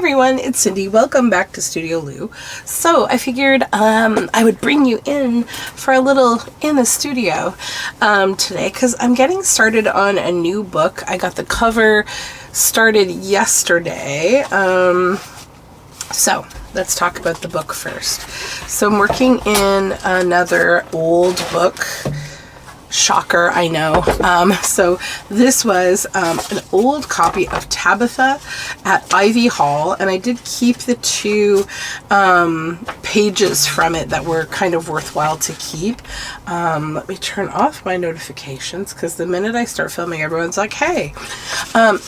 everyone, it's Cindy. Welcome back to Studioloo. So I figured I would bring you in for a little in the studio today because I'm getting started on a new book. I got the cover started yesterday. So let's talk about the book first. So I'm working in another old book. Shocker, I know. So this was an old copy of Tabitha at Ivy Hall, and I did keep the two pages from it that were kind of worthwhile to keep. Let me turn off my notifications because the minute I start filming, everyone's like, hey.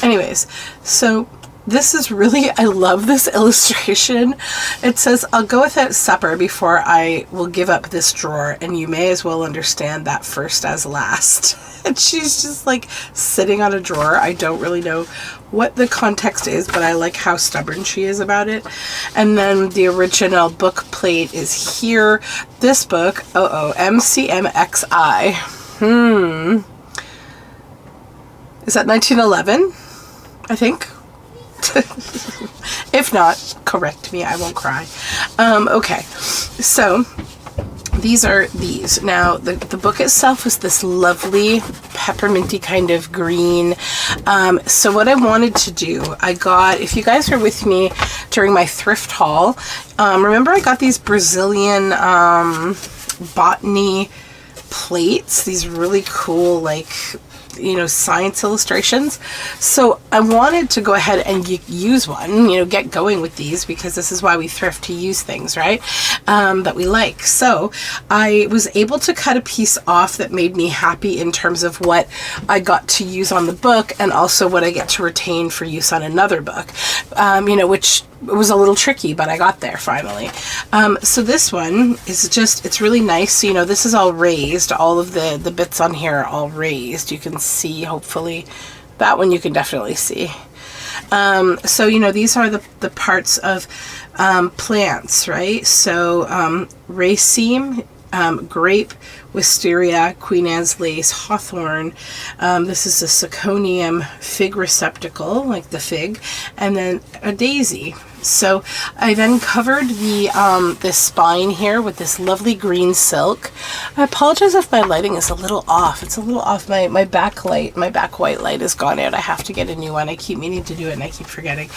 Anyways, so this is really, I love this illustration. It says, I'll go without supper before I will give up this drawer, and you may as well understand that first as last. And she's just like sitting on a drawer. I don't really know what the context is, but I like how stubborn she is about it. And then the original book plate is here. This book, MCMXI. Is that 1911? I think. If not, correct me, I won't cry. Okay, so these are these. Now, the book itself was this lovely pepperminty kind of green. So what I wanted to do, I got, if you guys were with me during my thrift haul, remember I got these Brazilian Botany plates, these really cool, like, you know, science illustrations. So I wanted to go ahead and use one, you know, get going with these, because this is why we thrift, to use things, right, that we like. So I was able to cut a piece off that made me happy in terms of what I got to use on the book and also what I get to retain for use on another book, you know, which was a little tricky, but I got there finally. So this one is just, it's really nice. You know, this is all raised. All of the bits on here are all raised. You can see, hopefully, that one you can definitely see. So, you know, these are the parts of plants, right? So raceme, grape, wisteria, Queen Anne's lace, hawthorn. This is a Syconium fig receptacle, like the fig, and then a daisy. So I then covered the this spine here with this lovely green silk. I apologize if my lighting is a little off. It's a little off. My backlight, my back white light is gone out. I have to get a new one. I keep meaning to do it and I keep forgetting.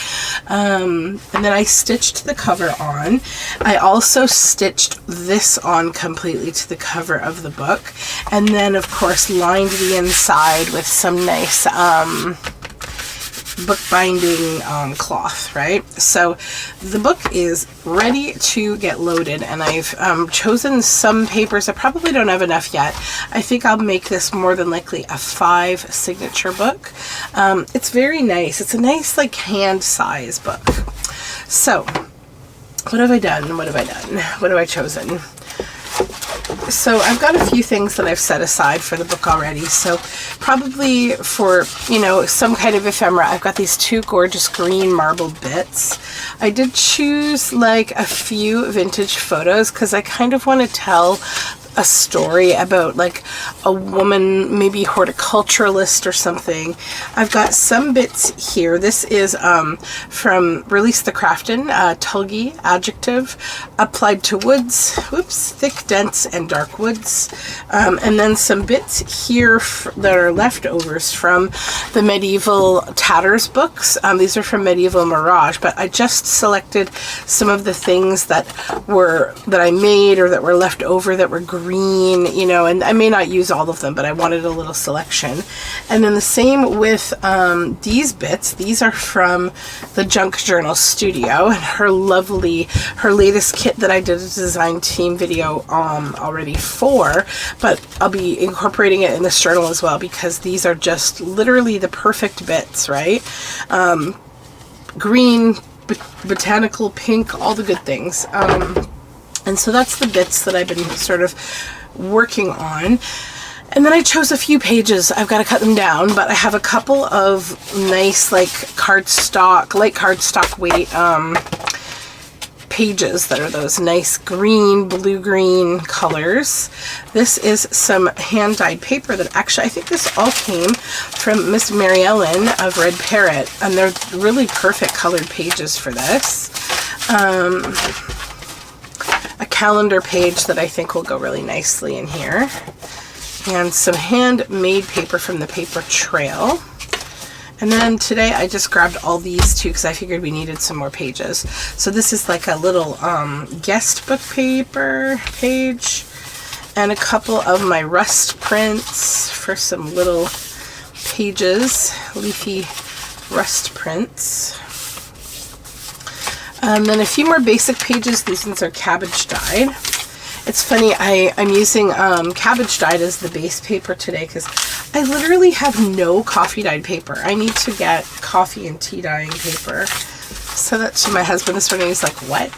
And then I stitched the cover on. I also stitched this on completely to the cover of the book. And then, of course, lined the inside with some nice bookbinding cloth, right? So the book is ready to get loaded, and I've chosen some papers. I probably don't have enough yet. I think I'll make this more than likely a 5 signature book. It's very nice. It's a nice, like, hand size book. So what have I done? What have I done? What have I chosen? So I've got a few things that I've set aside for the book already. So probably for, you know, some kind of ephemera, I've got these 2 gorgeous green marble bits. I did choose like a few vintage photos because I kind of want to tell a story about like a woman, maybe horticulturalist or something. I've got some bits here. This is from Release the Crafton, Tulgey adjective, applied to woods, whoops, thick, dense, and dark woods. And then some bits here that are leftovers from the Medieval Tatters books. These are from Medieval Mirage, but I just selected some of the things that I made or that were left over that were green, you know, and I may not use all of them, but I wanted a little selection. And then the same with these bits. These are from the Junk Journal Studio, and her latest kit that I did a design team video already for, but I'll be incorporating it in this journal as well because these are just literally the perfect bits, right? Green, botanical, pink, all the good things. And so that's the bits that I've been sort of working on. And then I chose a few pages. I've got to cut them down, but I have a couple of nice, like, cardstock, light cardstock weight pages that are those nice green, blue-green colors. This is some hand-dyed paper that actually, I think this all came from Miss Mary Ellen of Red Parrot, and they're really perfect colored pages for this. A calendar page that I think will go really nicely in here. And some handmade paper from the paper trail. And then today I just grabbed all these too because I figured we needed some more pages. So this is like a little guest book paper page and a couple of my rust prints for some little pages, leafy rust prints. And then a few more basic pages. These ones are cabbage dyed. It's funny, I'm using cabbage dyed as the base paper today because I literally have no coffee dyed paper. I need to get coffee and tea dyeing paper. So that's my husband this morning. He's like, what?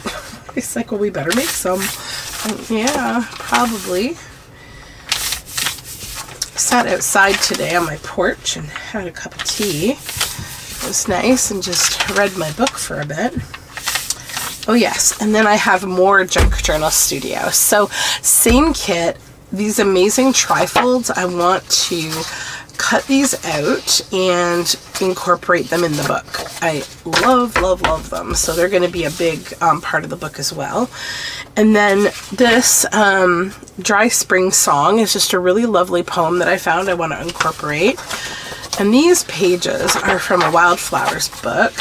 He's like, well, we better make some. Yeah, probably. Sat outside today on my porch and had a cup of tea. It was nice and just read my book for a bit. Oh yes, and then I have more Junk Journal Studio. So same kit, these amazing trifolds, I want to cut these out and incorporate them in the book. I love, love, love them. So they're going to be a big part of the book as well. And then this Dry Spring Song is just a really lovely poem that I found I want to incorporate. And these pages are from a Wildflowers book.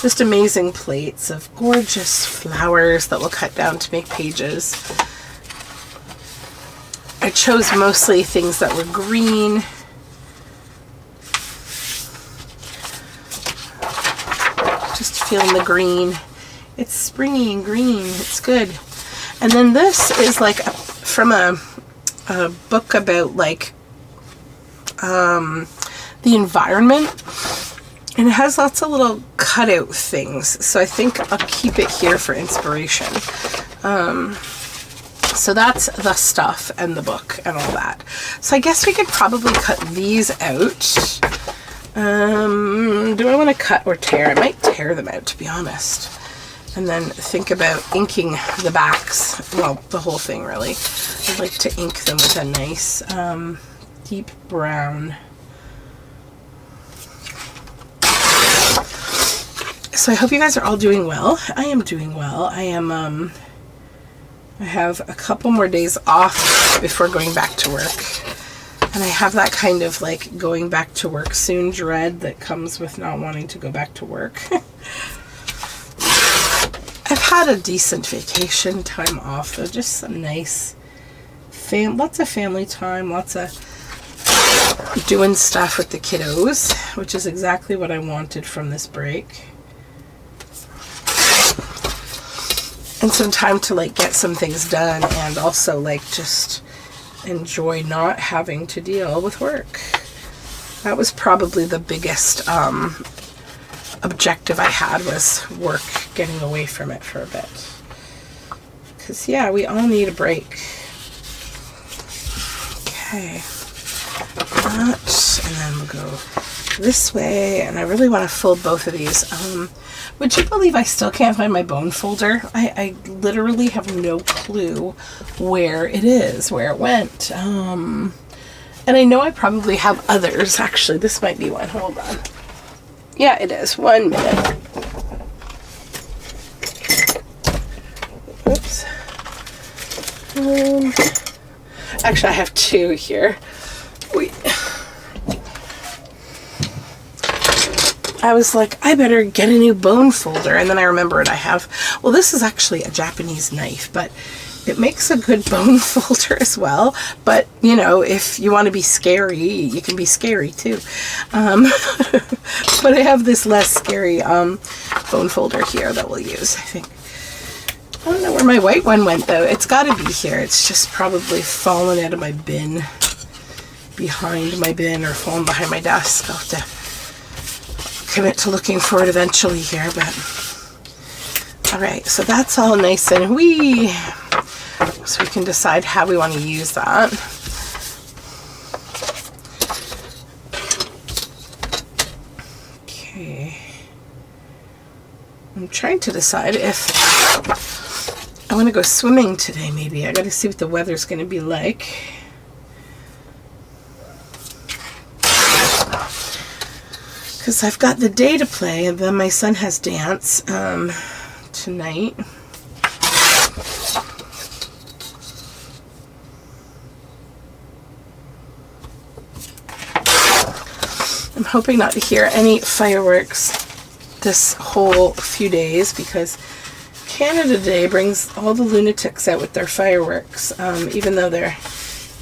Just amazing plates of gorgeous flowers that we'll cut down to make pages. I chose mostly things that were green. Just feeling the green. It's springy and green. It's good. And then this is like from a book about like the environment. And it has lots of little cutout things. So I think I'll keep it here for inspiration. So that's the stuff and the book and all that. So I guess we could probably cut these out. Do I want to cut or tear? I might tear them out, to be honest. And then think about inking the backs. Well, the whole thing, really. I'd like to ink them with a nice deep brown. So I hope you guys are all doing well. I am doing well. I have a couple more days off before going back to work. And I have that kind of like going back to work soon dread that comes with not wanting to go back to work. I've had a decent vacation time off though. Just some nice, lots of family time, lots of doing stuff with the kiddos, which is exactly what I wanted from this break. And some time to like get some things done and also like just enjoy not having to deal with work. That was probably the biggest objective I had, was work, getting away from it for a bit. Because yeah, we all need a break. Okay. That, and then we'll go this way, and I really want to fold both of these. Would you believe I still can't find my bone folder? I literally have no clue where it is, where it went. And I know I probably have others. Actually, this might be one. Hold on. Yeah, it is. 1 minute. Oops. Actually, I have two here. Wait. I was like, I better get a new bone folder. And then I remembered I have, well, this is actually a Japanese knife, but it makes a good bone folder as well. But, you know, if you want to be scary, you can be scary too. But I have this less scary bone folder here that we'll use, I think. I don't know where my white one went, though. It's got to be here. It's just probably fallen out of my bin, behind my bin, or fallen behind my desk. I'll have to commit to looking for it eventually here, but all right, so that's all nice and wee, so we can decide how we want to use that. Okay, I'm trying to decide if I want to go swimming today, maybe. I got to see what the weather's going to be like. Because I've got the day to play, and then my son has dance tonight. I'm hoping not to hear any fireworks this whole few days, because Canada Day brings all the lunatics out with their fireworks, even though they're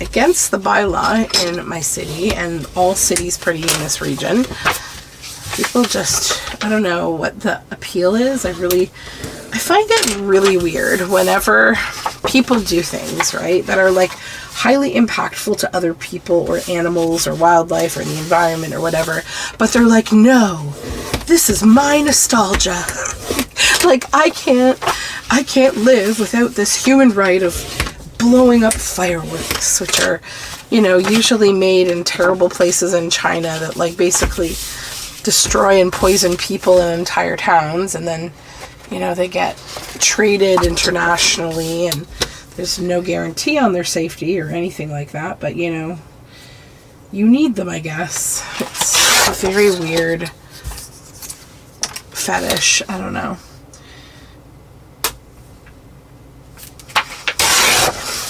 against the bylaw in my city and all cities pretty in this region. People just, I don't know what the appeal is. I find it really weird whenever people do things, right, that are like highly impactful to other people or animals or wildlife or the environment or whatever, but they're like, no, this is my nostalgia. Like, I can't live without this human right of blowing up fireworks, which are, you know, usually made in terrible places in China that like basically destroy and poison people in entire towns, and then, you know, they get traded internationally, and there's no guarantee on their safety or anything like that, but, you know, you need them, I guess. It's a very weird fetish. I don't know.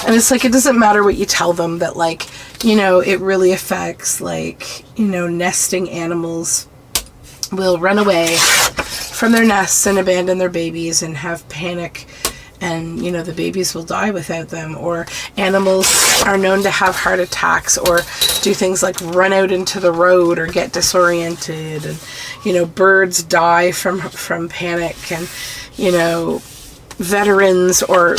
And it's like, it doesn't matter what you tell them that, like, you know, it really affects, like, you know, nesting animals will run away from their nests and abandon their babies and have panic, and, you know, the babies will die without them. Or animals are known to have heart attacks or do things like run out into the road or get disoriented, and, you know, birds die from panic, and, you know, veterans or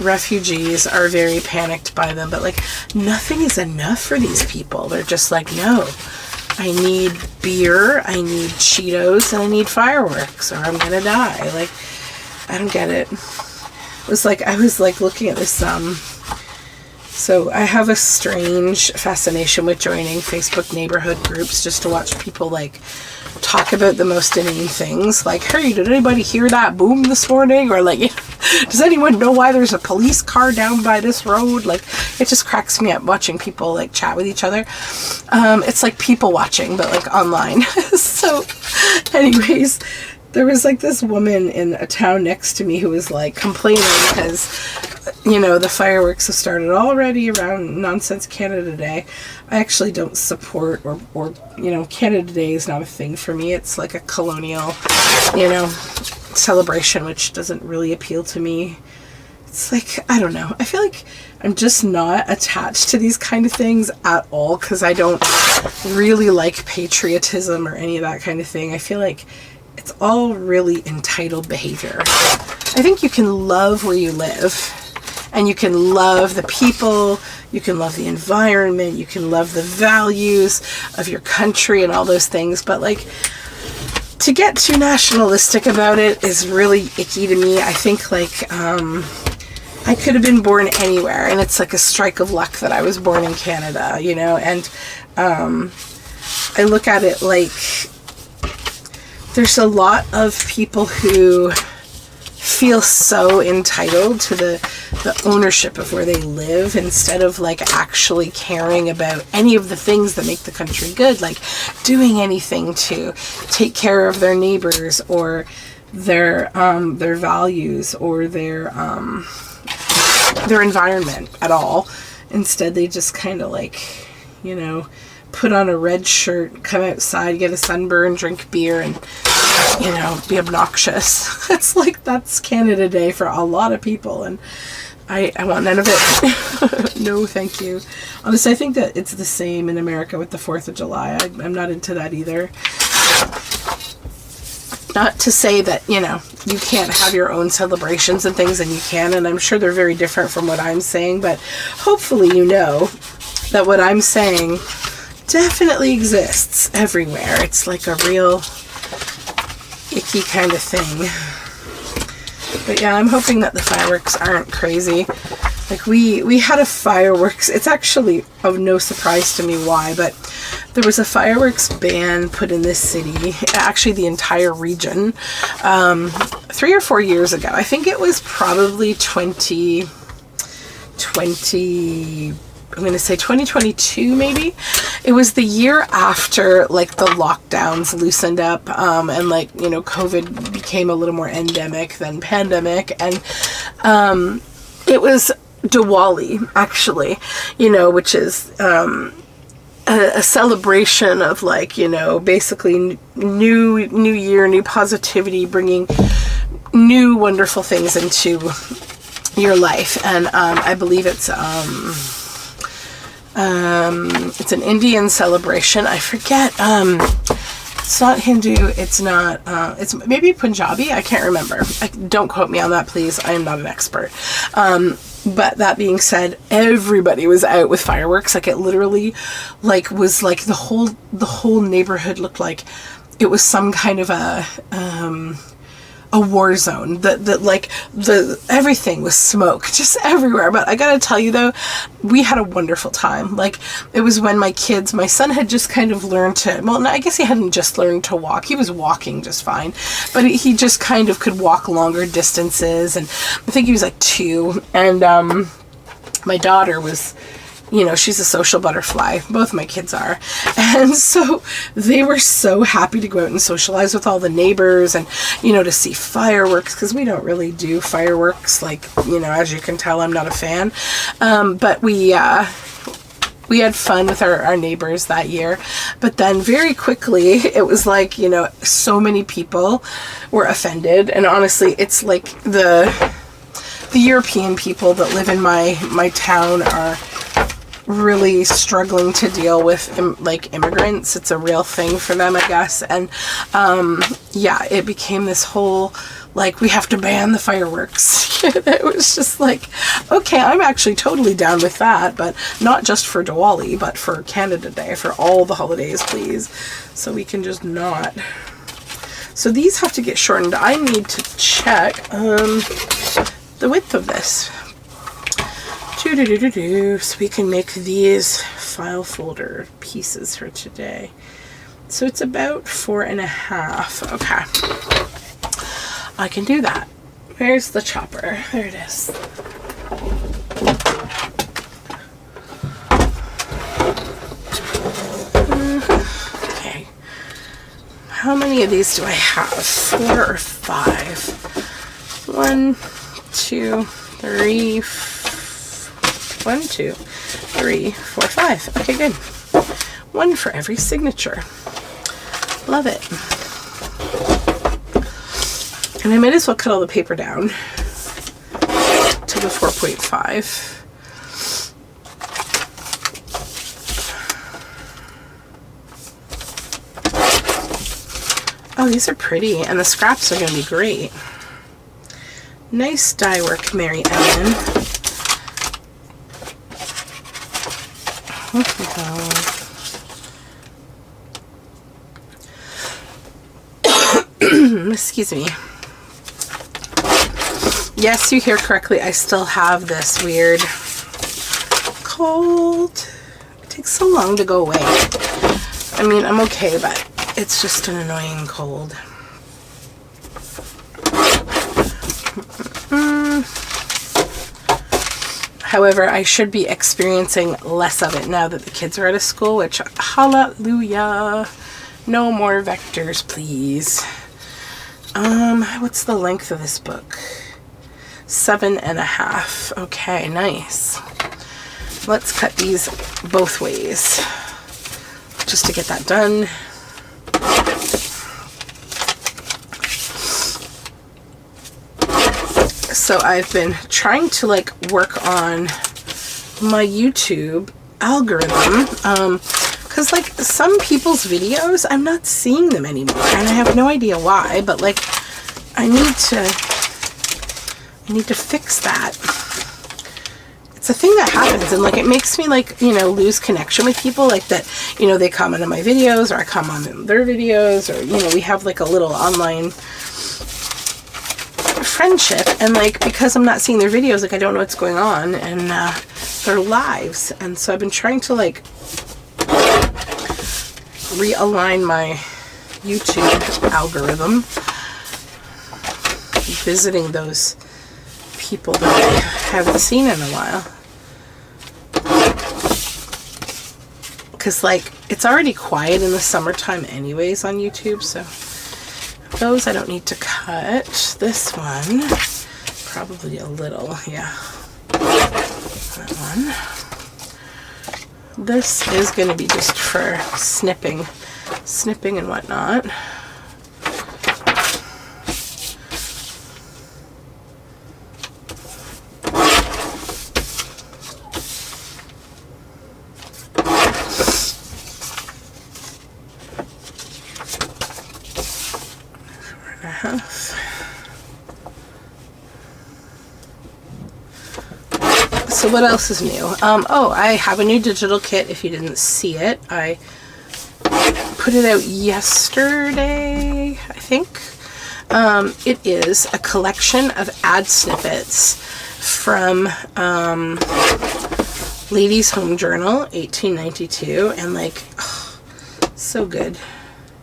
refugees are very panicked by them. But like, nothing is enough for these people. They're just like, no, I need beer, I need Cheetos, and I need fireworks, or I'm gonna die. Like, I don't get it. It was like, I was like looking at this, so I have a strange fascination with joining Facebook neighborhood groups just to watch people like talk about the most inane things. Like, hey, did anybody hear that boom this morning? Or like, does anyone know why there's a police car down by this road? Like, it just cracks me up watching people like chat with each other. It's like people watching, but like online. So anyways, there was like this woman in a town next to me who was like complaining because, you know, the fireworks have started already around Nonsense Canada Day. I actually don't support or you know, Canada Day is not a thing for me. It's like a colonial, you know, celebration, which doesn't really appeal to me. It's like, I don't know. I feel like I'm just not attached to these kind of things at all, because I don't really like patriotism or any of that kind of thing. I feel like it's all really entitled behavior. I think you can love where you live, and you can love the people, you can love the environment, you can love the values of your country and all those things, but like, to get too nationalistic about it is really icky to me. I think like, I could have been born anywhere, and it's like a strike of luck that I was born in Canada, you know, and I look at it like, there's a lot of people who feel so entitled to the ownership of where they live, instead of like actually caring about any of the things that make the country good, like doing anything to take care of their neighbors or their values or their environment at all. Instead, they just kind of like, you know, put on a red shirt, come outside, get a sunburn, drink beer, and, you know, be obnoxious. It's like, that's Canada Day for a lot of people, and I want none of it. No, thank you. Honestly, I think that it's the same in America with the 4th of July. I'm not into that either. Not to say that, you know, you can't have your own celebrations and things, and you can, and I'm sure they're very different from what I'm saying, but hopefully you know that what I'm saying definitely exists everywhere. It's like a real icky kind of thing. But yeah, I'm hoping that the fireworks aren't crazy. Like we had a fireworks, it's actually of no surprise to me why, but there was a fireworks ban put in this city, actually the entire region, 3 or 4 years ago. I think it was probably 2020, I'm going to say 2022 maybe. It was the year after like the lockdowns loosened up, and like, you know, COVID became a little more endemic than pandemic, and it was Diwali, actually, you know, which is a celebration of, like, you know, basically new year, new positivity, bringing new wonderful things into your life. And I believe it's an Indian celebration. I forget. It's not Hindu. It's not. It's maybe Punjabi. I can't remember. Don't quote me on that, please. I am not an expert. But that being said, everybody was out with fireworks. Like, it literally, like, was like the whole neighborhood looked like it was some kind of a war zone. Everything was smoke just everywhere. But I gotta tell you though, we had a wonderful time. Like, it was when my son had just kind of learned to, well, no, I guess he hadn't just learned to walk. He was walking just fine, but he just kind of could walk longer distances. And I think he was like 2. And my daughter was, you know, she's a social butterfly. Both my kids are. And so they were so happy to go out and socialize with all the neighbors and, you know, to see fireworks, because we don't really do fireworks. Like, you know, as you can tell, I'm not a fan. But we had fun with our neighbors that year. But then very quickly, it was like, you know, so many people were offended. And honestly, it's like the European people that live in my town are really struggling to deal with like immigrants. It's a real thing for them, I guess. And yeah, it became this whole, like, we have to ban the fireworks. It was just like, okay, I'm actually totally down with that, but not just for Diwali, but for Canada Day, for all the holidays, please. So we can just not. So these have to get shortened. I need to check the width of this. So we can make these file folder pieces for today. So it's about 4.5. Okay. I can do that. Where's the chopper? There it is. Okay. How many of these do I have? 4 or 5? 1, 2, 3, 1, 2, 3, 4, 5. Okay, good. 1 for every signature. Love it. And I might as well cut all the paper down to the 4.5. Oh, these are pretty, and the scraps are going to be great. Nice dye work, Mary Ellen. Excuse me. Yes, you hear correctly. I still have this weird cold. It takes so long to go away. I mean, I'm okay, but it's just an annoying cold. However, I should be experiencing less of it now that the kids are out of school, which, hallelujah. No more vectors, please. What's the length of this book? 7.5. Okay, nice. Let's cut these both ways just to get that done. So I've been trying to like work on my YouTube algorithm, because like some people's videos, I'm not seeing them anymore, and I have no idea why, but like I need to fix that. It's a thing that happens, and like it makes me like, you know, lose connection with people like that, you know, they comment on my videos or I comment on their videos, or, you know, we have like a little online friendship, and like because I'm not seeing their videos, like I don't know what's going on in their lives. And so I've been trying to like realign my YouTube algorithm, visiting those people that I haven't seen in a while. Because like it's already quiet in the summertime anyways on YouTube, so those I don't need to cut. This one probably a little, yeah, that one. This is going to be just for snipping and whatnot. So what else is new? Oh, I have a new digital kit. If you didn't see it, I put it out yesterday, I think. It is a collection of ad snippets from Ladies' Home Journal, 1892, and like, oh, so good.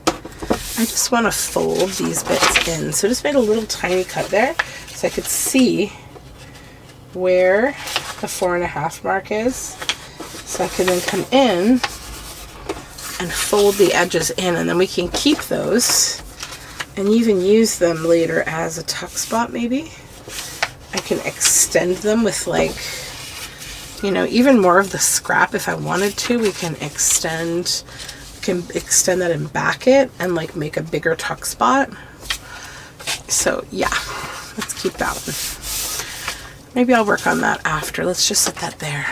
I just want to fold these bits in. So I just made a little tiny cut there so I could see where the 4.5 mark is. So I can then come in and fold the edges in, and then we can keep those and even use them later as a tuck spot maybe. I can extend them with like, you know, even more of the scrap if I wanted to. We can extend that and back it and like make a bigger tuck spot. So yeah, let's keep that one. Maybe I'll work on that after. Let's just set that there.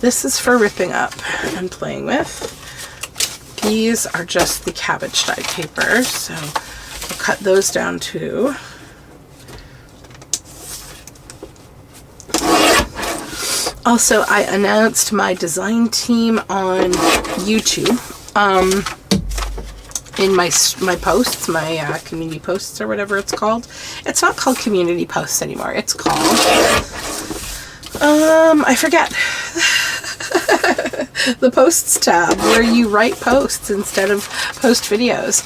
This is for ripping up and playing with. These are just the cabbage dye paper, so I'll cut those down too. Also, I announced my design team on YouTube. In my posts, my community posts or whatever it's called. It's not called community posts anymore. It's called, I forget. The posts tab, where you write posts instead of post videos.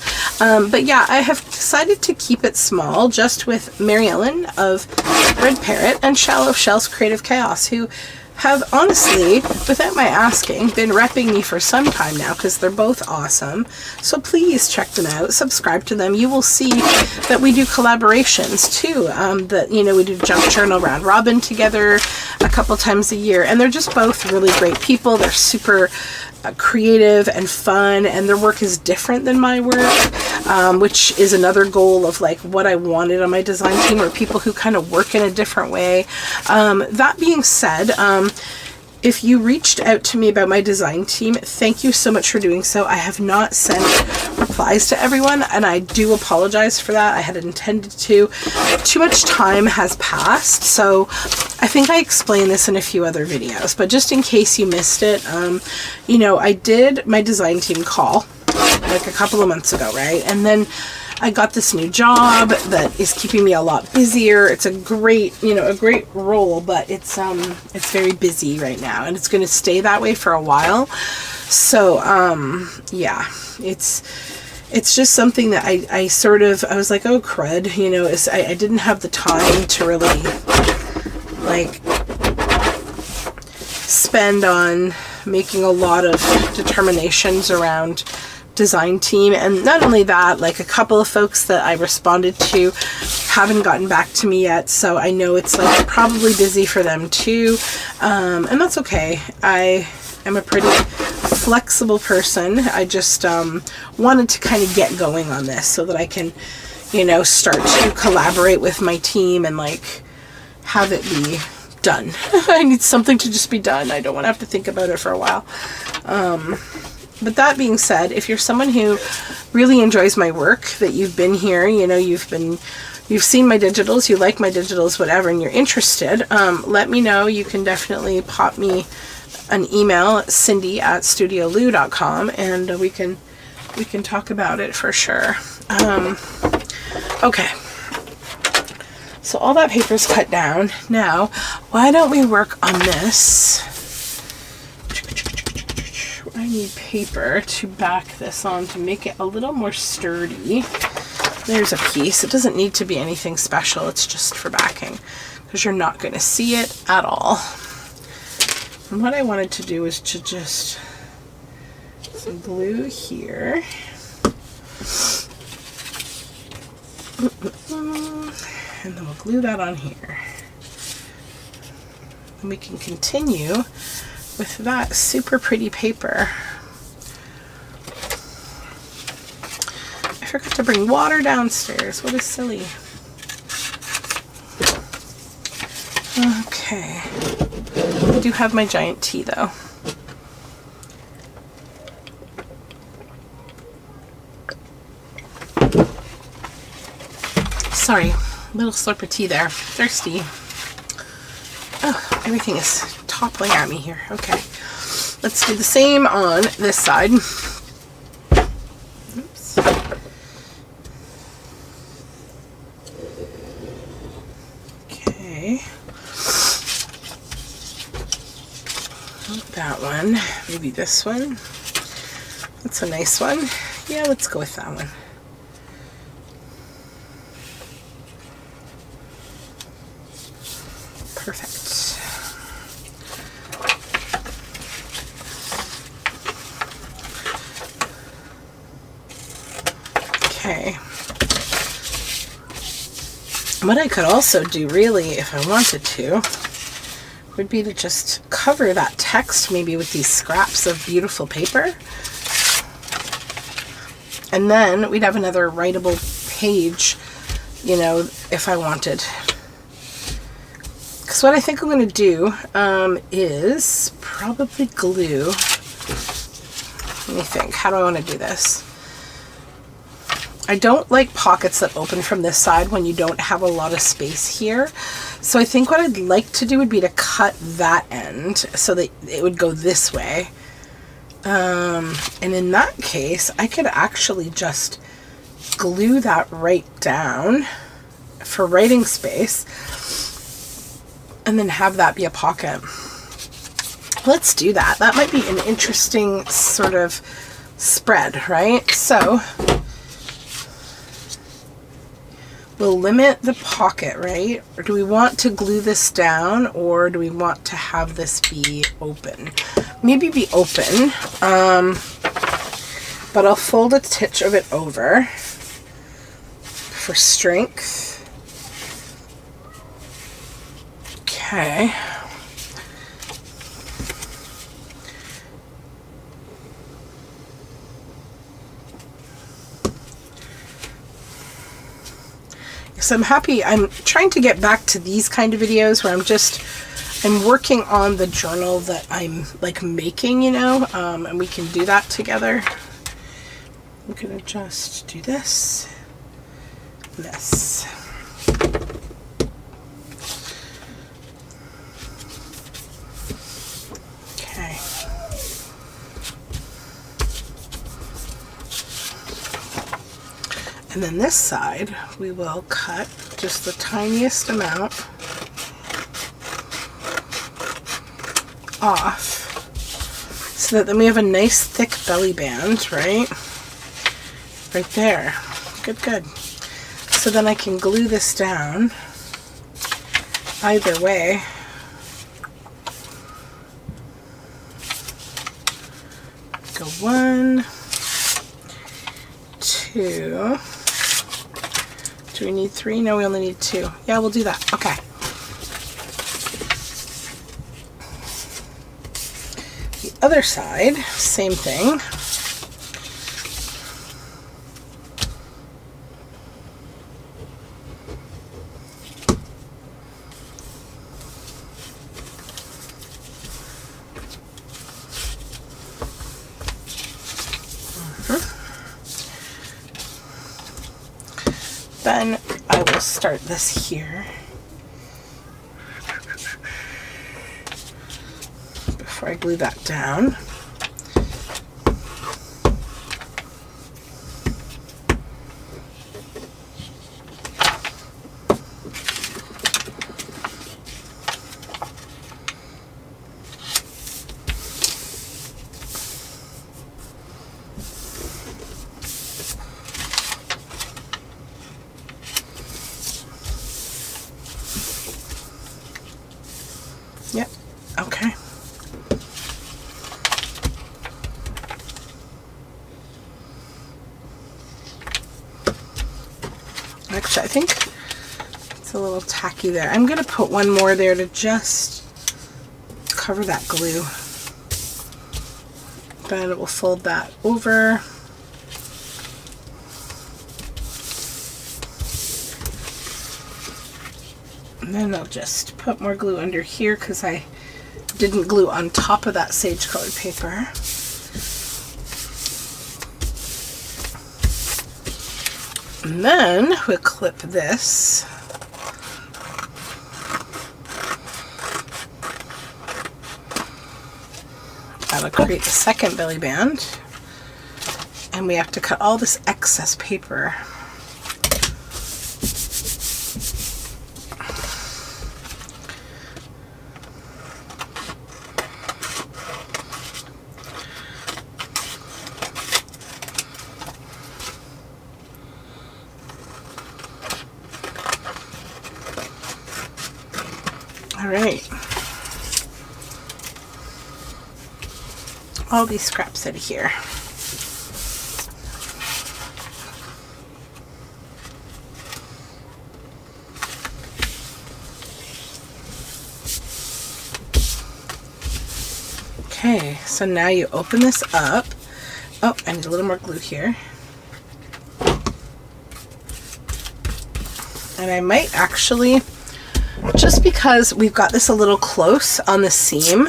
But yeah, I have decided to keep it small, just with Mary Ellen of Red Parrot and Shallow Shell's Creative Chaos, who have honestly, without my asking, been repping me for some time now because they're both awesome. So please check them out, subscribe to them. You will see that we do collaborations too. That, you know, we do Junk Journal Round Robin together a couple times a year, and they're just both really great people. They're super creative and fun, and their work is different than my work, which is another goal of like what I wanted on my design team, or people who kind of work in a different way. That being said, if you reached out to me about my design team, thank you so much for doing so. I have not sent replies to everyone, and I do apologize for that. I had intended to. Too much time has passed, so I think I explained this in a few other videos, but just in case you missed it, you know, I did my design team call like a couple of months ago, right? And then I got this new job that is keeping me a lot busier. It's a great, you know, a great role, but it's very busy right now, and it's going to stay that way for a while. So, yeah, it's just something that I sort of, I was like, oh crud, you know, I didn't have the time to really like spend on making a lot of determinations around design team. And not only that, like a couple of folks that I responded to haven't gotten back to me yet, so I know it's like probably busy for them too, and that's okay. I am a pretty flexible person. I just wanted to kind of get going on this so that I can, you know, start to collaborate with my team and like have it be done. I need something to just be done. I don't want to have to think about it for a while. But that being said, if you're someone who really enjoys my work, that you've been here, you know, you've seen my digitals, you like my digitals, whatever, and you're interested, let me know. You can definitely pop me an email at cindy@studioloo.com, and we can talk about it for sure. Okay. So all that paper is cut down. Now, why don't we work on this? I need paper to back this on to make it a little more sturdy. There's a piece. It doesn't need to be anything special. It's just for backing because you're not going to see it at all. And what I wanted to do is to just some glue here. And then we'll glue that on here. And we can continue with that super pretty paper. I forgot to bring water downstairs. What is silly? Okay. I do have my giant tea though. Sorry, little slurp of tea there. Thirsty. Oh, everything is toppling at me here. Okay. Let's do the same on this side. Oops. Okay. That one. Maybe this one. That's a nice one. Yeah, let's go with that one. Perfect. Okay. What I could also do, really, if I wanted to, would be to just cover that text maybe with these scraps of beautiful paper. And then we'd have another writable page, you know, if I wanted. So what I think I'm going to do is probably glue. Let me think. How do I want to do this? I don't like pockets that open from this side when you don't have a lot of space here. So I think what I'd like to do would be to cut that end so that it would go this way. And in that case, I could actually just glue that right down for writing space. And then have that be a pocket. Let's do that. That might be an interesting sort of spread, right? So we'll limit the pocket, right? Or do we want to glue this down, or do we want to have this be open? Maybe be open, but I'll fold a titch of it over for strength. Okay. So I'm happy. I'm trying to get back to these kind of videos where I'm working on the journal that I'm like making, you know, and we can do that together. I'm gonna just do this, this. Okay. And then this side, we will cut just the tiniest amount off so that then we have a nice thick belly band, right? Right there. Good, good. So then I can glue this down either way. Go 1, 2. Do we need 3? No, we only need 2. Yeah, we'll do that. Okay. The other side, same thing. Then I will start this here before I glue that down. Okay. Actually, I think it's a little tacky there. I'm going to put one more there to just cover that glue. Then it will fold that over. And then I'll just put more glue under here because I didn't glue on top of that sage colored paper. And then we'll clip this. That'll create the second belly band. And we have to cut all this excess paper. All right. All these scraps out of here. Okay, so now you open this up. Oh, I need a little more glue here. And I might actually, just because we've got this a little close on the seam,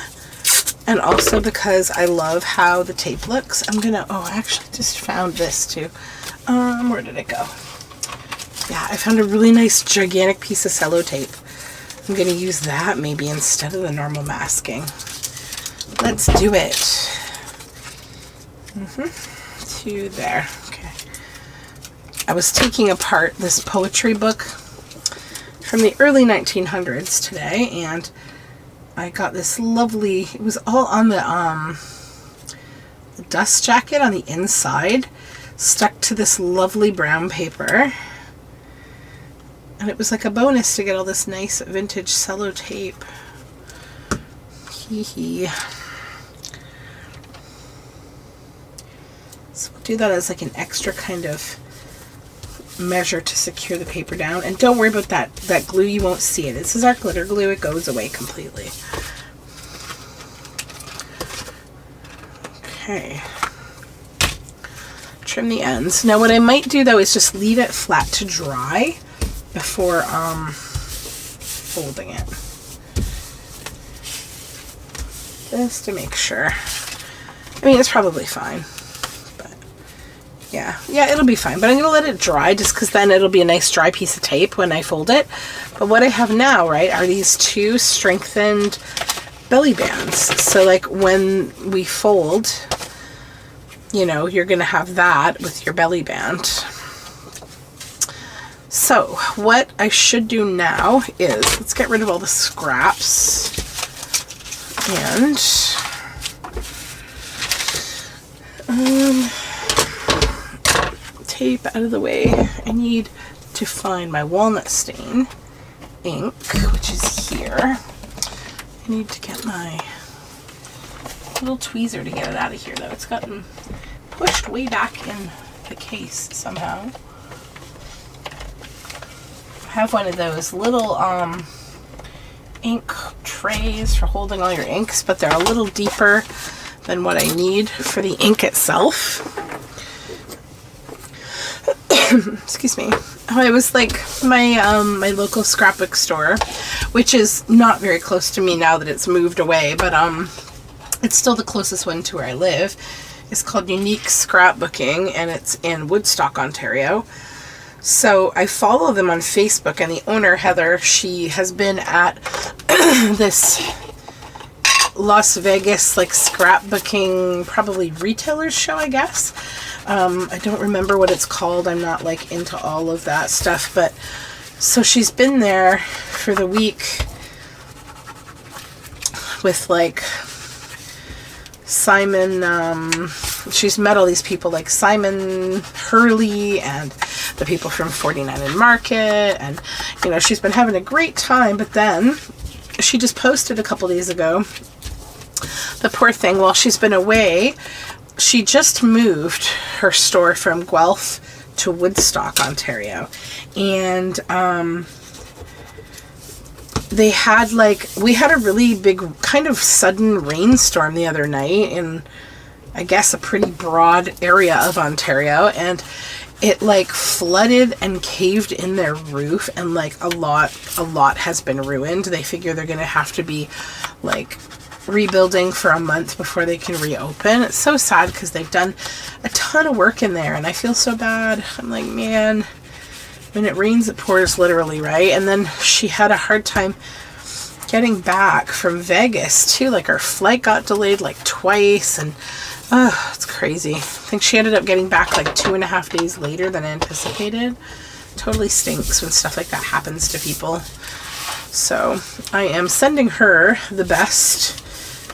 and also because I love how the tape looks, I'm gonna, oh, I actually just found this too. Where did it go? Yeah, I found a really nice gigantic piece of cello tape. I'm gonna use that maybe instead of the normal masking. Let's do it. To there. Okay. I was taking apart this poetry book from the early 1900s today, and I got this lovely, it was all on the dust jacket on the inside, stuck to this lovely brown paper. And it was like a bonus to get all this nice vintage cello tape. Hee hee. So we'll do that as like an extra kind of measure to secure the paper down. And don't worry about that glue, you won't see it. This is our glitter glue, it goes away completely. Okay. Trim the ends. Now what I might do though is just leave it flat to dry before folding it. Just to make sure. I mean, it's probably fine. Yeah, it'll be fine, but I'm gonna let it dry just because then it'll be a nice dry piece of tape when I fold it. But what I have now, right, are these two strengthened belly bands. So like when we fold, you know, you're gonna have that with your belly band. So what I should do now is, let's get rid of all the scraps and tape out of the way. I need to find my walnut stain ink, which is here. I need to get my little tweezer to get it out of here though. It's gotten pushed way back in the case somehow. I have one of those little ink trays for holding all your inks, but they're a little deeper than what I need for the ink itself. Excuse me. Oh, it was like my my local scrapbook store, which is not very close to me now that it's moved away, but it's still the closest one to where I live. It's called Unique Scrapbooking, and it's in Woodstock, Ontario. So I follow them on Facebook, and the owner, Heather, she has been at this Las Vegas like scrapbooking, probably retailers show, I guess. I don't remember what it's called. I'm not like into all of that stuff, but so she's been there for the week with like Simon, she's met all these people like Simon Hurley and the people from 49 and Market, and you know, she's been having a great time. But then she just posted a couple days ago. The poor thing, while she's been away, she just moved her store from Guelph to Woodstock, Ontario. And they had we had a really big kind of sudden rainstorm the other night in, I guess, a pretty broad area of Ontario, and it flooded and caved in their roof, and a lot has been ruined. They figure they're gonna have to be rebuilding for a month before they can reopen. It's so sad because they've done a ton of work in there, and I feel so bad. I'm like, man, when it rains it pours, literally, right? And then she had a hard time getting back from Vegas too. Her flight got delayed twice, and it's crazy. I think she ended up getting back 2.5 days later than anticipated. Totally stinks when stuff like that happens to people. So I am sending her the best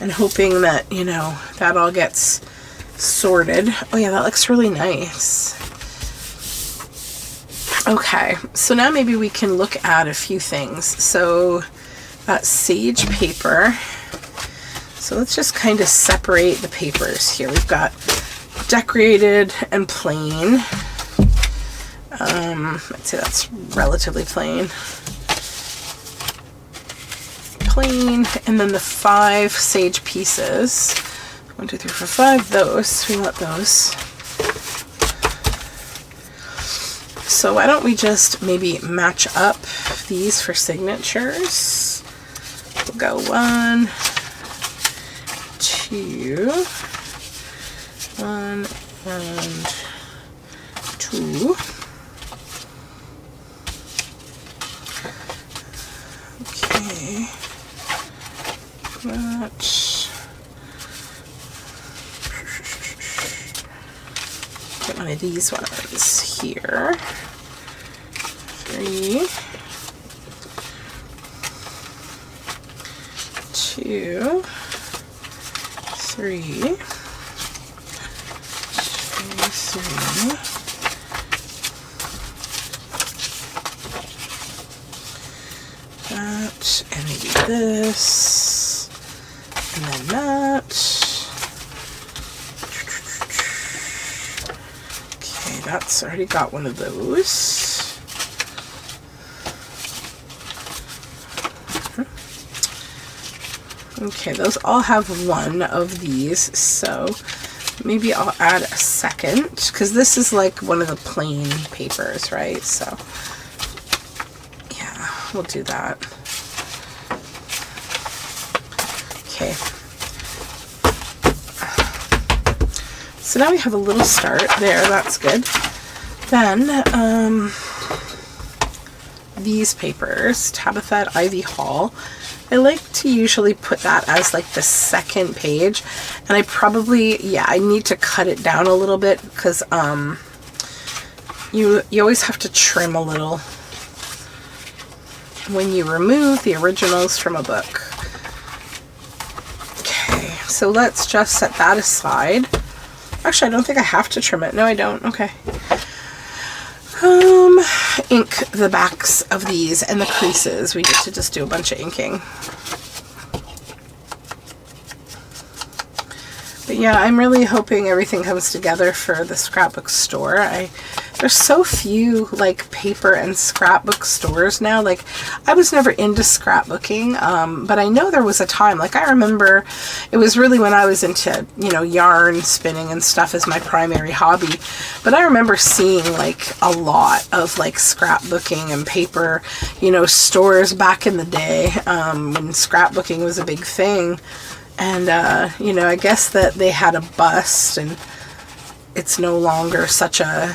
and hoping that, that all gets sorted. Oh yeah, that looks really nice. Okay, so now maybe we can look at a few things. So that sage paper. So let's just kind of separate the papers here. We've got decorated and plain. I'd say that's relatively plain. Plain, and then the 5 sage pieces. 1, 2, 3, 4, 5. Those. We want those. So why don't we just maybe match up these for signatures? We'll go 1, 2, 1 and 2. Okay. Match. Get one of these ones here. 3, 2, 3, 2, 3. That, and maybe this, and then that. Okay, that's already got one of those. Okay, those all have one of these, so maybe I'll add a second, because this is one of the plain papers, right? So yeah, we'll do that. Okay. So now we have a little start there, that's good. Then, these papers, Tabitha at Ivy Hall, I like to usually put that as the second page, and I probably, I need to cut it down a little bit because you always have to trim a little when you remove the originals from a book. Okay, so let's just set that aside. Actually, I don't think I have to trim it. No, I don't. Okay. Ink the backs of these and the creases. We need to just do a bunch of inking. But yeah, I'm really hoping everything comes together for the scrapbook store. There's so few paper and scrapbook stores now. I was never into scrapbooking, but I know there was a time, I remember it was really when I was into, yarn spinning and stuff as my primary hobby. But I remember seeing a lot of scrapbooking and paper, stores back in the day, when scrapbooking was a big thing. And, I guess that they had a bust and it's no longer such a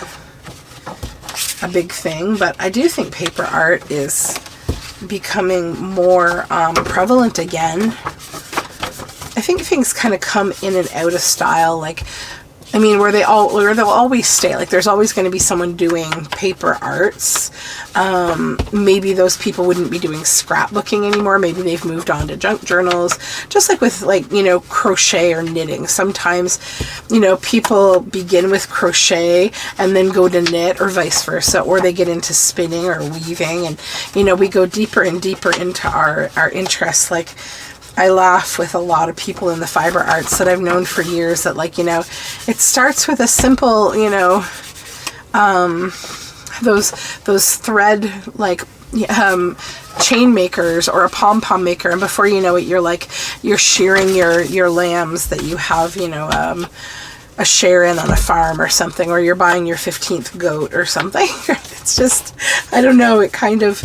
big thing, but I do think paper art is becoming more prevalent again. I think things kind of come in and out of style. I mean, where they'll always stay. Like, there's always going to be someone doing paper arts. Maybe those people wouldn't be doing scrapbooking anymore. Maybe they've moved on to junk journals. Just like with, like, you know, crochet or knitting. Sometimes, you know, people begin with crochet and then go to knit, or vice versa. Or they get into spinning or weaving. And, you know, we go deeper and deeper into our interests. Like, I laugh with a lot of people in the fiber arts that I've known for years that, like, you know, it starts with a simple, you know, those thread, like, chain makers or a pom-pom maker, and before you know it, you're shearing your lambs that you have, you know, a share in on a farm or something, or you're buying your 15th goat or something. It's just, I don't know, it kind of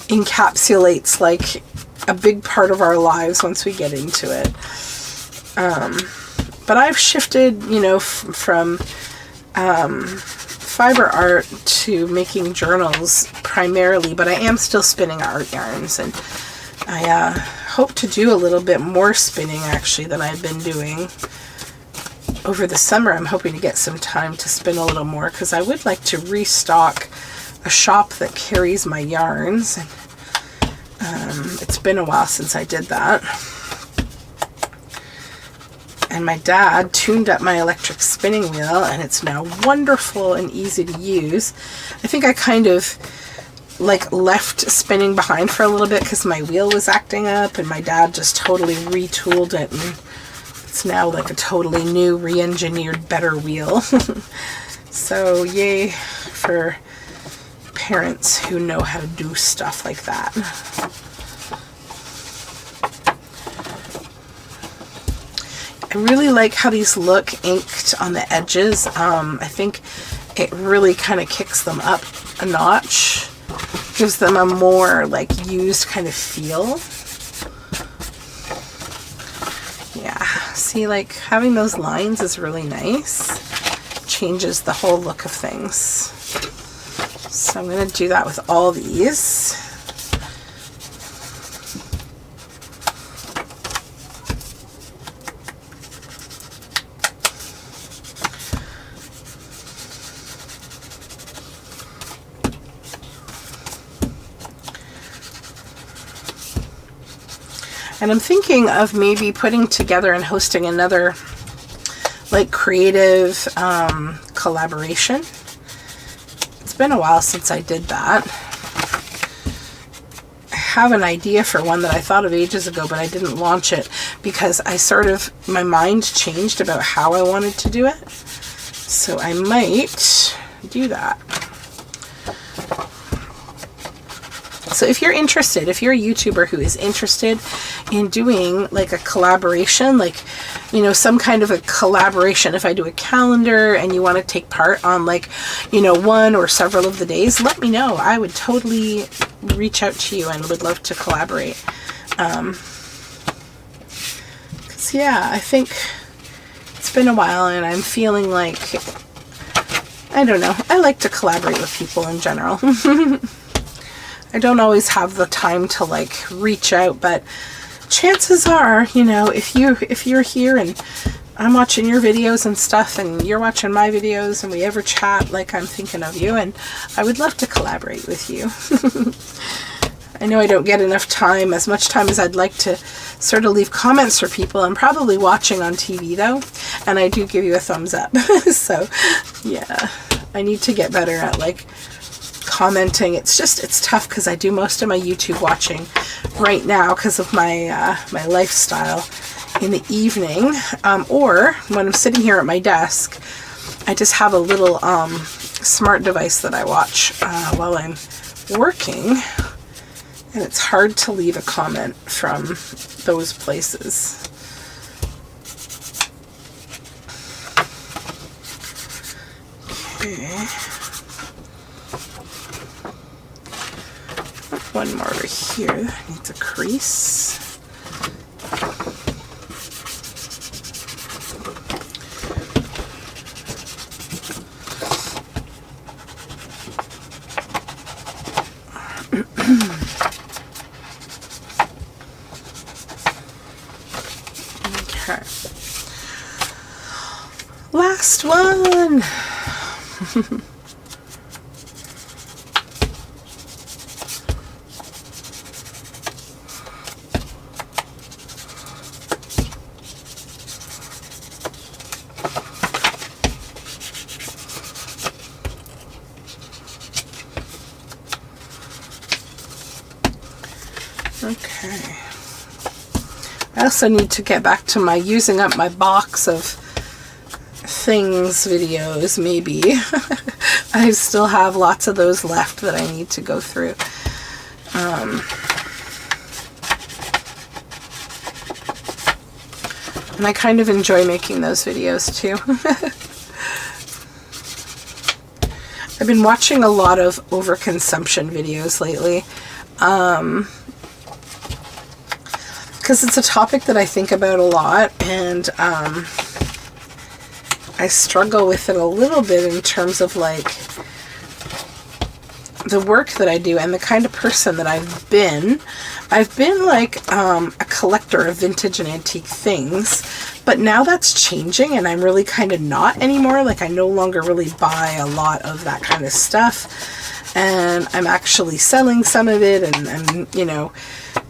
encapsulates, like, a big part of our lives once we get into it. But I've shifted, you know, from fiber art to making journals primarily, but I am still spinning art yarns, and I hope to do a little bit more spinning actually than I've been doing over the summer. I'm hoping to get some time to spin a little more, because I would like to restock a shop that carries my yarns. It's been a while since I did that. And my dad tuned up my electric spinning wheel, and it's now wonderful and easy to use. I think I kind of like left spinning behind for a little bit because my wheel was acting up, and my dad just totally retooled it, and it's now like a totally new, re-engineered, better wheel. So yay for parents who know how to do stuff like that. I really like how these look inked on the edges. I think it really kind of kicks them up a notch, gives them a more like used kind of feel. Yeah, see, like having those lines is really nice. Changes the whole look of things. So I'm going to do that with all these. And I'm thinking of maybe putting together and hosting another like creative collaboration. It's been a while since I did that. I have an idea for one that I thought of ages ago, but I didn't launch it because my mind changed about how I wanted to do it. So I might do that. So if you're interested, if you're a YouTuber who is interested in doing like a collaboration, like, you know, some kind of a collaboration, if I do a calendar and you want to take part on like, you know, one or several of the days, let me know. I would totally reach out to you and would love to collaborate. 'Cause yeah, I think it's been a while and I'm feeling like, I don't know, I like to collaborate with people in general. I don't always have the time to like reach out, but chances are, you know, if you're here and I'm watching your videos and stuff and you're watching my videos and we ever chat, like, I'm thinking of you and I would love to collaborate with you. I know I don't get enough time, as much time as I'd like to sort of leave comments for people. I'm probably watching on TV though, and I do give you a thumbs up. So yeah, I need to get better at like commenting. It's tough because I do most of my YouTube watching right now because of my my lifestyle in the evening, or when I'm sitting here at my desk. I just have a little smart device that I watch while I'm working, and it's hard to leave a comment from those places. Okay. One more over here that needs a crease. Last one. Okay. I also need to get back to my using up my box of things videos, maybe. I still have lots of those left that I need to go through. And I kind of enjoy making those videos too. I've been watching a lot of overconsumption videos lately. Because it's a topic that I think about a lot, and I struggle with it a little bit in terms of like the work that I do and the kind of person that I've been. I've been like a collector of vintage and antique things, but now that's changing and I'm really kind of not anymore. Like I no longer really buy a lot of that kind of stuff, and I'm actually selling some of it, and you know,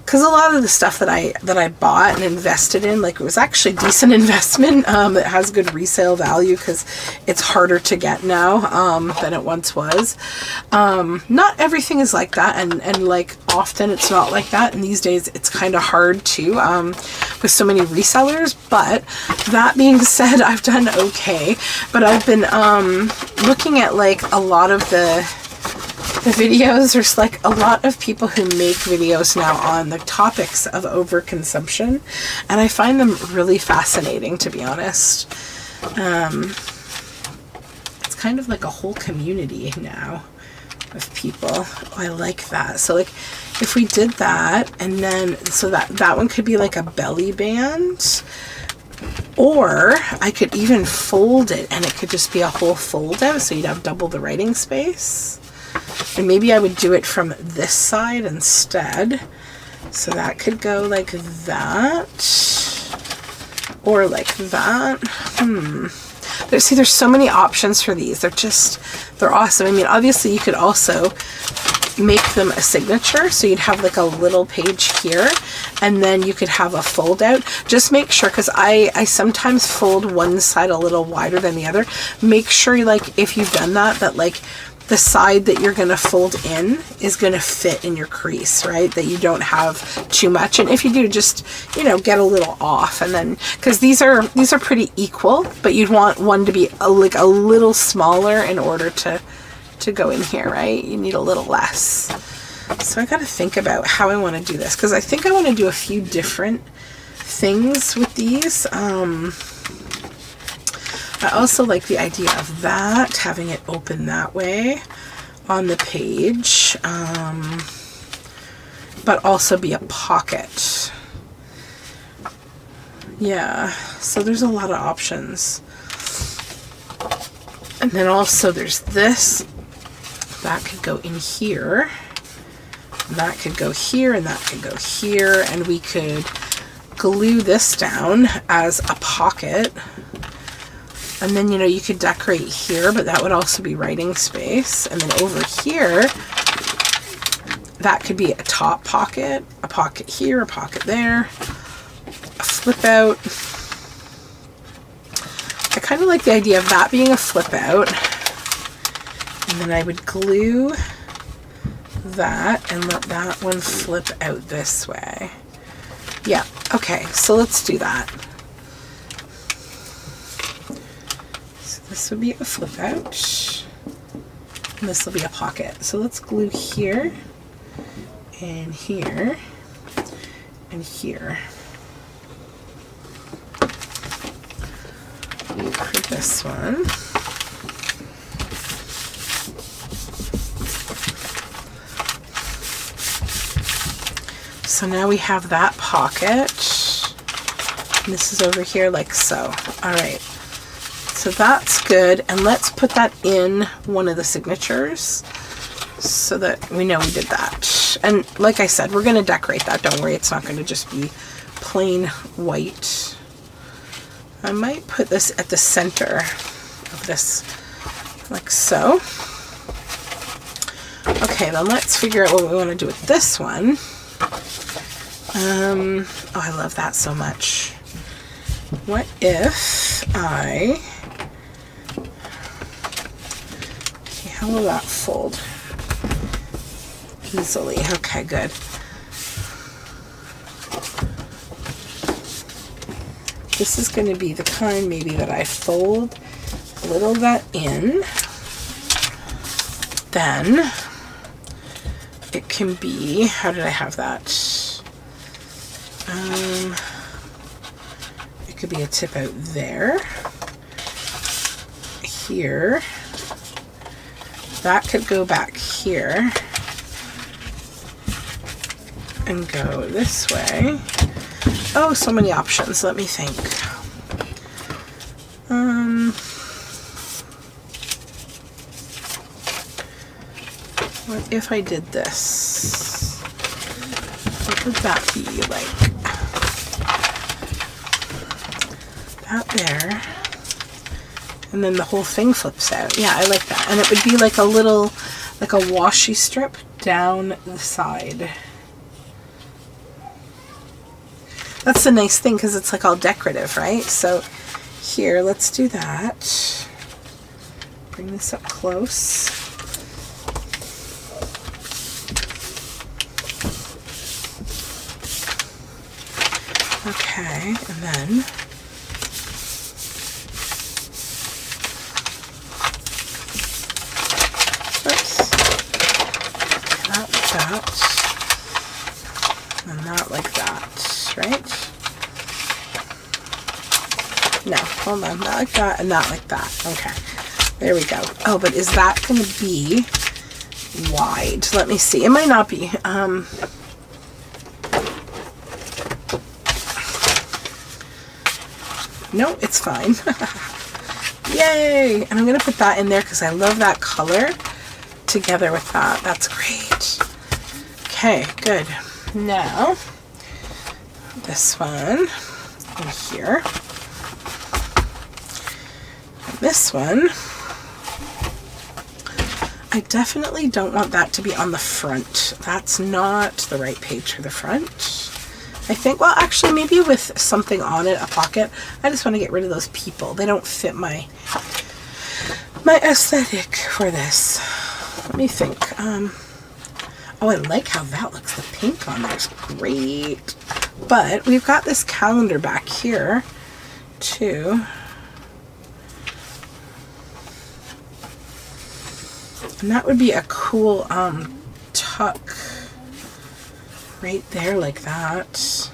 because a lot of the stuff that I bought and invested in, like it was actually decent investment. It has good resale value because it's harder to get now than it once was. Not everything is like that, and like often it's not like that. And these days it's kind of hard to with so many resellers. But that being said, I've done okay. But I've been looking at like a lot of the videos. There's like a lot of people who make videos now on the topics of overconsumption, and I find them really fascinating, to be honest. It's kind of like a whole community now of people. I like that. So like if we did that, and then so that one could be like a belly band, or I could even fold it and it could just be a whole fold out, so you'd have double the writing space. And maybe I would do it from this side instead. So that could go like that. Or like that. There's so many options for these. They're awesome. I mean, obviously you could also make them a signature. So you'd have like a little page here, and then you could have a fold out. Just make sure, because I sometimes fold one side a little wider than the other. Make sure, like, if you've done that, that like the side that you're going to fold in is going to fit in your crease, right? That you don't have too much. And if you do, just, you know, get a little off. And then, because these are pretty equal, but you'd want one to be like a little smaller in order to go in here, right? You need a little less. So I got to think about how I want to do this, because I think I want to do a few different things with these. I also like the idea of that, having it open that way on the page, but also be a pocket. Yeah, so there's a lot of options. And then also there's this. That could go in here. That could go here, and that could go here. And we could glue this down as a pocket. And then, you know, you could decorate here, but that would also be writing space. And then over here, that could be a top pocket, a pocket here, a pocket there, a flip out. I kind of like the idea of that being a flip out. And then I would glue that and let that one flip out this way. Yeah, okay, so let's do that. This would be a flip out, and this will be a pocket. So let's glue here, and here, and here. For this one. So now we have that pocket, and this is over here like so. All right. So that's good, and let's put that in one of the signatures so that we know we did that. And like I said, we're going to decorate that. Don't worry, it's not going to just be plain white. I might put this at the center of this, like so. Okay, then let's figure out what we want to do with this one. Oh, I love that so much. What if I... Okay, how will that fold? Easily. Okay, good. This is going to be the kind maybe that I fold a little of that in. Then it can be, how did I have that? It could be a tip out there. Here. That could go back here. And go this way. Oh, so many options. Let me think. What if I did this? What would that be like? That there. And then the whole thing flips out. Yeah, I like that. And it would be like a little, like a washi strip down the side. That's the nice thing because it's like all decorative, right? So here, let's do that. Bring this up close. Okay, and then oops. That like that. And that like that, right? No, hold on, not like that and not like that. Okay, there we go. Oh, but is that going to be wide? Let me see. It might not be. No, it's fine. Yay! And I'm going to put that in there because I love that color together with that. That's great. Okay, good. Now, this one in here. And this one, I definitely don't want that to be on the front. That's not the right page for the front. I think, well, actually, maybe with something on it, a pocket. I just want to get rid of those people. They don't fit my aesthetic for this. Let me think. Oh, I like how that looks. The pink on there is great. But we've got this calendar back here, too. And that would be a cool tuck. Right there like that.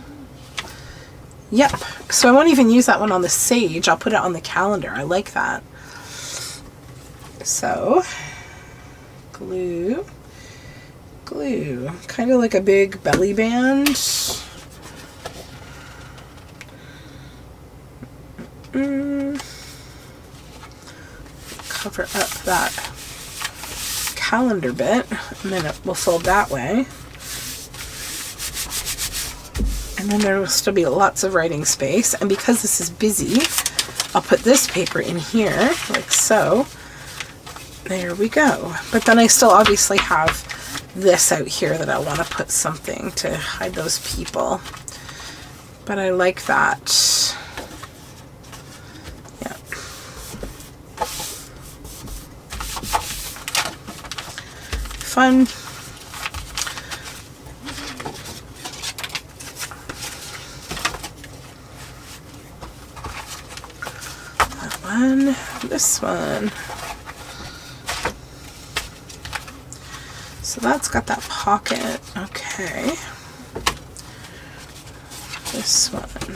Yep. So I won't even use that one on the sage. I'll put it on the calendar. I like that. So glue, glue, kind of like a big belly band. Cover up that calendar bit, and then it will fold that way. And then there will still be lots of writing space. And because this is busy, I'll put this paper in here, like so. There we go. But then I still obviously have this out here that I want to put something to hide those people. But I like that. Yeah. Fun. This one. So that's got that pocket. Okay. This one.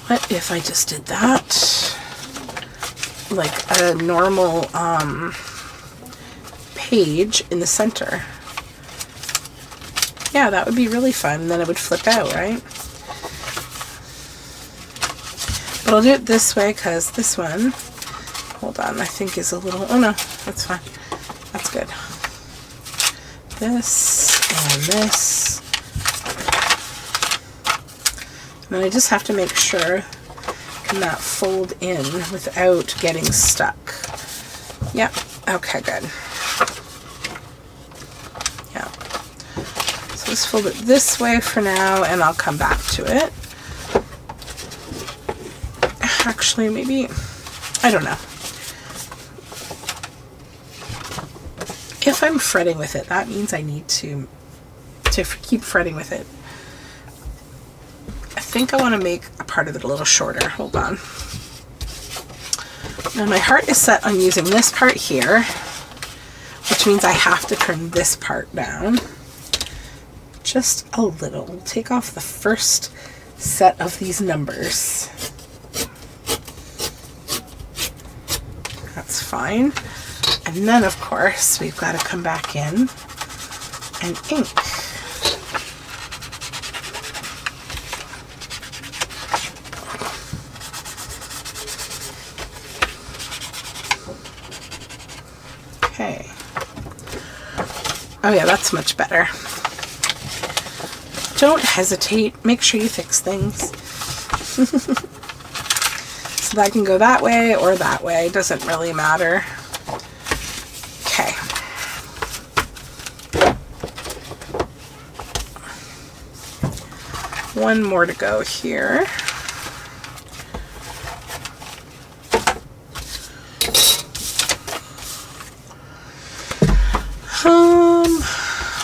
What if I just did that? Like a normal page in the center. Yeah, that would be really fun. Then it would flip out, right? But I'll do it this way because this one, hold on, I think is a little, oh no, that's fine. That's good. This and this. And I just have to make sure, can that fold in without getting stuck? Yep. Okay, good. Yeah. So just fold it this way for now, and I'll come back to it. Actually, maybe, I don't know. If I'm fretting with it, that means I need to keep fretting with it. I think I want to make a part of it a little shorter. Hold on. Now my heart is set on using this part here, which means I have to trim this part down just a little. We'll take off the first set of these numbers. That's fine. And then, of course, we've got to come back in and ink. Okay. Oh yeah, that's much better. Don't hesitate. Make sure you fix things. So that can go that way or that way. Doesn't really matter. Okay. One more to go here.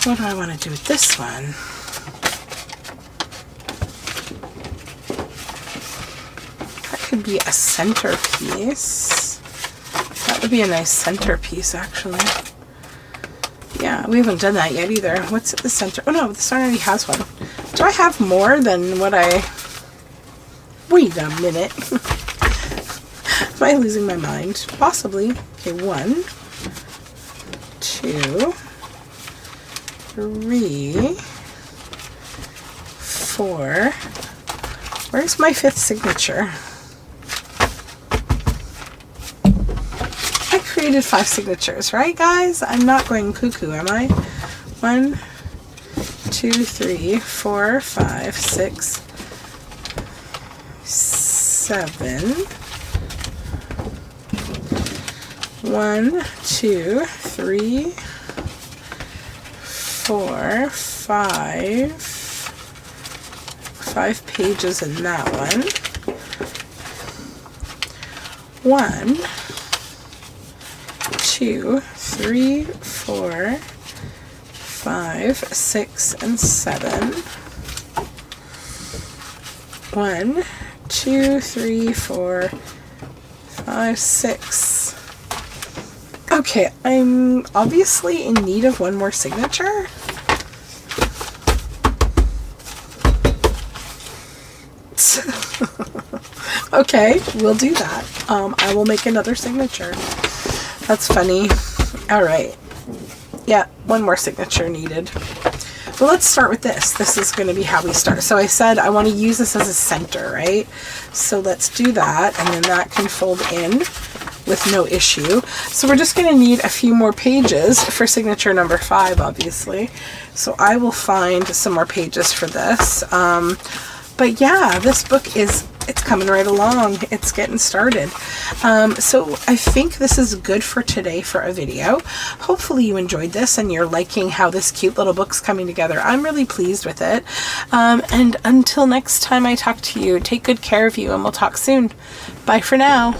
What do I want to do with this one? That could be a centerpiece. That would be a nice centerpiece, actually. Yeah, we haven't done that yet either. What's at the center? Oh no, this one already has one. Do I have more than what I... Wait a minute. Am I losing my mind? Possibly. Okay, 1, 2, 3, 4. Where's my 5th signature? I created 5 signatures, right guys? I'm not going cuckoo, am I? 1, 2, 3, 4, 5, 6, 7. 1, 2, 3, 4, 5. 5 pages in that one. 1, 2, 3, 4, 5, 6, and 7. 1, 2, 3, 4, 5, 6. Okay, I'm obviously in need of one more signature. Okay, we'll do that. I will make another signature. That's funny. All right. Yeah, one more signature needed. Well, let's start with this. This is going to be how we start. So I said I want to use this as a center, right? So let's do that, and then that can fold in with no issue. So we're just going to need a few more pages for signature number 5, obviously. So I will find some more pages for this. But yeah, this book it's coming right along. It's getting started. So I think this is good for today for a video. Hopefully you enjoyed this and you're liking how this cute little book's coming together. I'm really pleased with it. And until next time I talk to you, take good care of you and we'll talk soon. Bye for now.